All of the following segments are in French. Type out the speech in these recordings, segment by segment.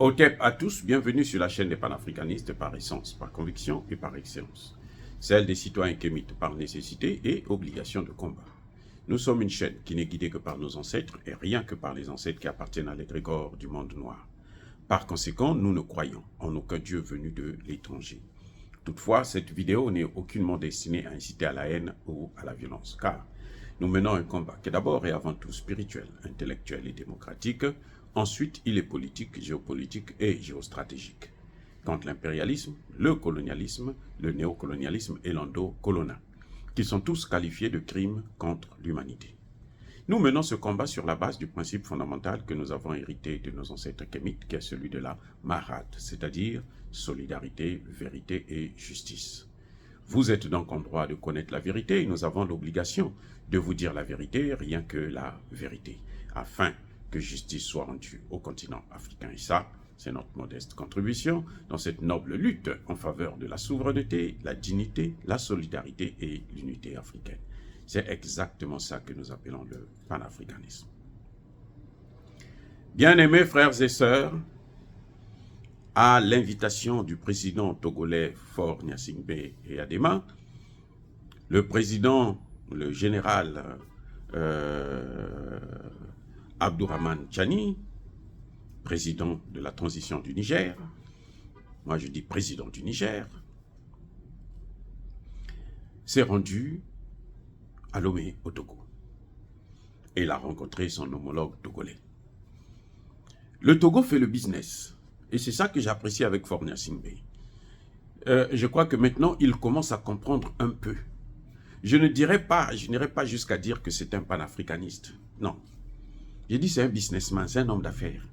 Otep à tous, bienvenue sur la chaîne des panafricanistes par essence, par conviction et par excellence. Celle des citoyens kémites par nécessité et obligation de combat. Nous sommes une chaîne qui n'est guidée que par nos ancêtres et rien que par les ancêtres qui appartiennent à l'égrégore du monde noir. Par conséquent, nous ne croyons en aucun Dieu venu de l'étranger. Toutefois, cette vidéo n'est aucunement destinée à inciter à la haine ou à la violence, car nous menons un combat qui est d'abord et avant tout spirituel, intellectuel et démocratique. Ensuite, il est politique, géopolitique et géostratégique. Contre l'impérialisme, le colonialisme, le néocolonialisme et l'endocolona, qui sont tous qualifiés de crimes contre l'humanité. Nous menons ce combat sur la base du principe fondamental que nous avons hérité de nos ancêtres kémites, qui est celui de la Mahat, c'est-à-dire solidarité, vérité et justice. Vous êtes donc en droit de connaître la vérité et nous avons l'obligation de vous dire la vérité, rien que la vérité, afin que justice soit rendue au continent africain. Et ça, c'est notre modeste contribution dans cette noble lutte en faveur de la souveraineté, la dignité, la solidarité et l'unité africaine. C'est exactement ça que nous appelons le panafricanisme. Bien-aimés frères et sœurs, à l'invitation du président togolais Faure Gnassingbé et Adema, le président, le général Abdourahmane Tchani, président de la transition du Niger, moi je dis président du Niger, s'est rendu à Lomé au Togo. Et il a rencontré son homologue togolais. Le Togo fait le business. Et c'est ça que j'apprécie avec Faure Gnassingbé. Je crois que maintenant, il commence à comprendre un peu. Je n'irai pas jusqu'à dire que c'est un panafricaniste. Non. J'ai dit c'est un businessman, c'est un homme d'affaires.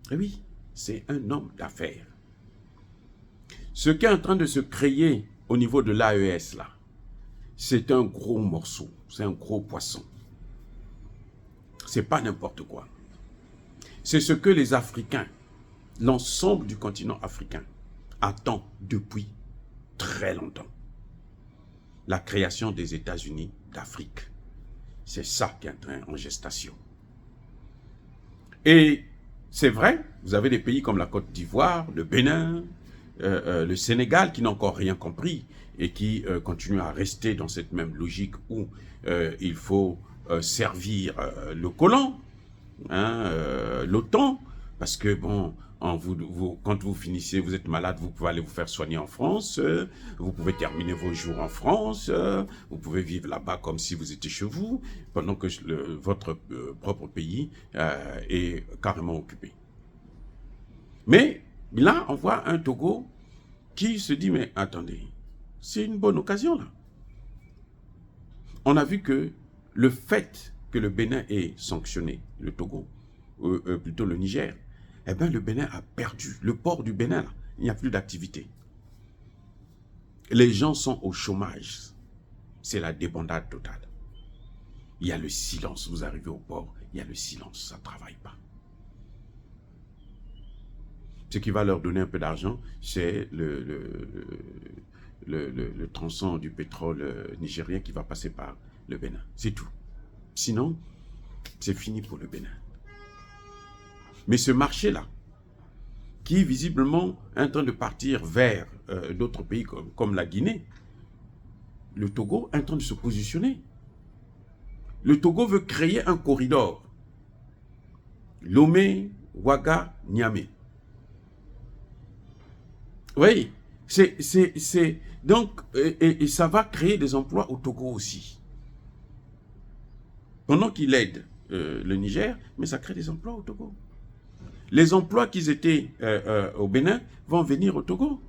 Et oui, c'est un homme d'affaires. Ce qui est en train de se créer au niveau de l'AES, là, c'est un gros morceau, c'est un gros poisson. C'est pas n'importe quoi. C'est ce que les Africains, l'ensemble du continent africain, attend depuis très longtemps. La création des États-Unis d'Afrique. C'est ça qui est en gestation. Et c'est vrai, vous avez des pays comme la Côte d'Ivoire, le Bénin, le Sénégal qui n'ont encore rien compris et qui continuent à rester dans cette même logique où il faut servir le colon, l'OTAN, parce que bon, quand vous finissez, vous êtes malade, vous pouvez aller vous faire soigner en France, vous pouvez terminer vos jours en France, vous pouvez vivre là-bas comme si vous étiez chez vous, pendant que votre propre pays est carrément occupé. Mais là, on voit un Togo qui se dit, mais attendez, c'est une bonne occasion là. On a vu que le fait que le Bénin ait sanctionné le Togo, plutôt le Niger, eh bien le Bénin a perdu. Le port du Bénin, là, il n'y a plus d'activité. Les gens sont au chômage. C'est la débandade totale. Il y a le silence. Vous arrivez au port, il y a le silence. Ça ne travaille pas. Ce qui va leur donner un peu d'argent, c'est le tronçon du pétrole nigérien qui va passer par le Bénin. C'est tout. Sinon, c'est fini pour le Bénin. Mais ce marché-là, qui visiblement est en train de partir vers d'autres pays comme la Guinée, le Togo est en train de se positionner. Le Togo veut créer un corridor. Lomé, Ouaga, Niamey. Oui, donc, et ça va créer des emplois au Togo aussi. Pendant qu'il aide le Niger, mais ça crée des emplois au Togo. Les emplois qui étaient au Bénin vont venir au Togo.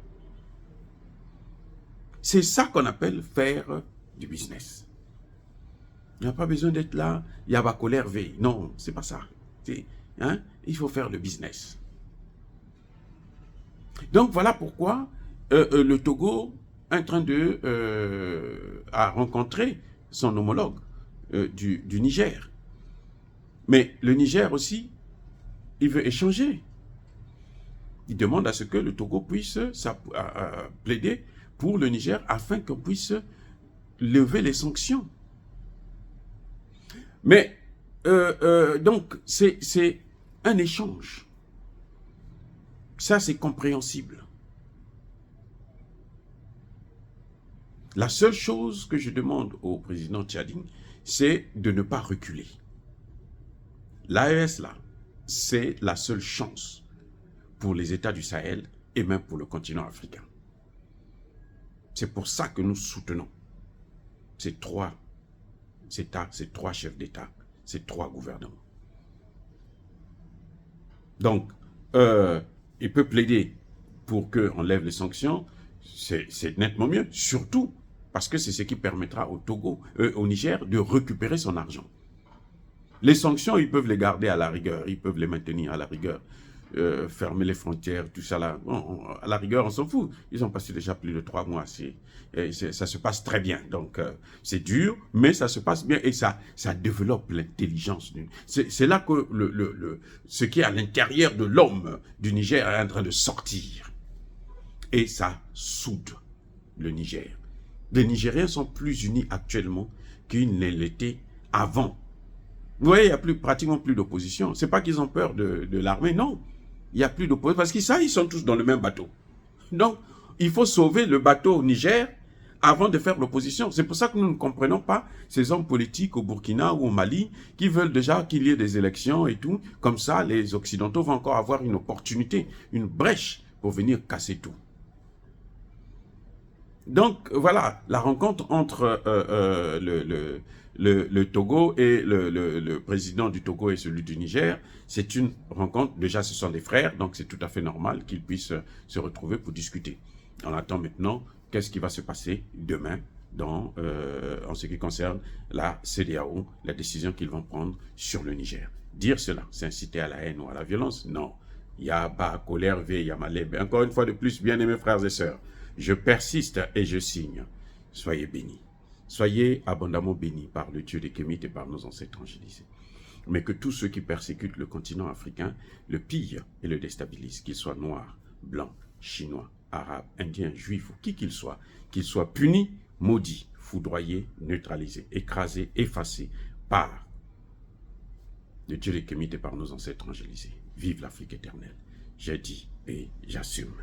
C'est ça qu'on appelle faire du business. Il n'y a pas besoin d'être là, il y a ma colère veille. Non, c'est pas ça. Il faut faire le business. Donc voilà pourquoi le Togo est en train de rencontrer son homologue du Niger. Mais le Niger aussi, il veut échanger. Il demande à ce que le Togo puisse plaider pour le Niger afin qu'on puisse lever les sanctions. Mais donc, c'est un échange. Ça, c'est compréhensible. La seule chose que je demande au président tchadien, c'est de ne pas reculer. L'AES, là, c'est la seule chance pour les États du Sahel et même pour le continent africain. C'est pour ça que nous soutenons ces trois États, ces trois chefs d'État, ces trois gouvernements. Donc, il peut plaider pour qu'on lève les sanctions, c'est nettement mieux, surtout parce que c'est ce qui permettra au Togo, au Niger, de récupérer son argent. Les sanctions, ils peuvent les garder à la rigueur, ils peuvent les maintenir à la rigueur, fermer les frontières, tout ça là. Bon, à la rigueur, on s'en fout. Ils ont passé déjà plus de 3 mois. Ça se passe très bien. Donc, c'est dur, mais ça se passe bien et ça développe l'intelligence. C'est là que ce qui est à l'intérieur de l'homme du Niger est en train de sortir. Et ça soude le Niger. Les Nigériens sont plus unis actuellement qu'ils ne l'étaient avant. Vous voyez, il n'y a pratiquement plus d'opposition. Ce n'est pas qu'ils ont peur de l'armée, non. Il n'y a plus d'opposition parce qu'ils sont tous dans le même bateau. Donc, il faut sauver le bateau au Niger avant de faire l'opposition. C'est pour ça que nous ne comprenons pas ces hommes politiques au Burkina ou au Mali qui veulent déjà qu'il y ait des élections et tout. Comme ça, les Occidentaux vont encore avoir une opportunité, une brèche pour venir casser tout. Donc, voilà, la rencontre entre le Togo et le président du Togo et celui du Niger, c'est une rencontre, déjà ce sont des frères, donc c'est tout à fait normal qu'ils puissent se retrouver pour discuter. On attend maintenant qu'est-ce qui va se passer demain en ce qui concerne la CEDEAO, la décision qu'ils vont prendre sur le Niger. Dire cela, c'est inciter à la haine ou à la violence? Non. Il y a pas colère, il y a malheur. Encore une fois de plus, bien-aimés frères et sœurs, je persiste et je signe. Soyez bénis. Soyez abondamment bénis par le Dieu des Kémites et par nos ancêtres angélisés. Mais que tous ceux qui persécutent le continent africain le pillent et le déstabilisent, qu'ils soient noirs, blancs, chinois, arabes, indiens, juifs ou qui qu'ils soient punis, maudits, foudroyés, neutralisés, écrasés, effacés par le Dieu des Kémites et par nos ancêtres angélisés. Vive l'Afrique éternelle. J'ai dit et j'assume.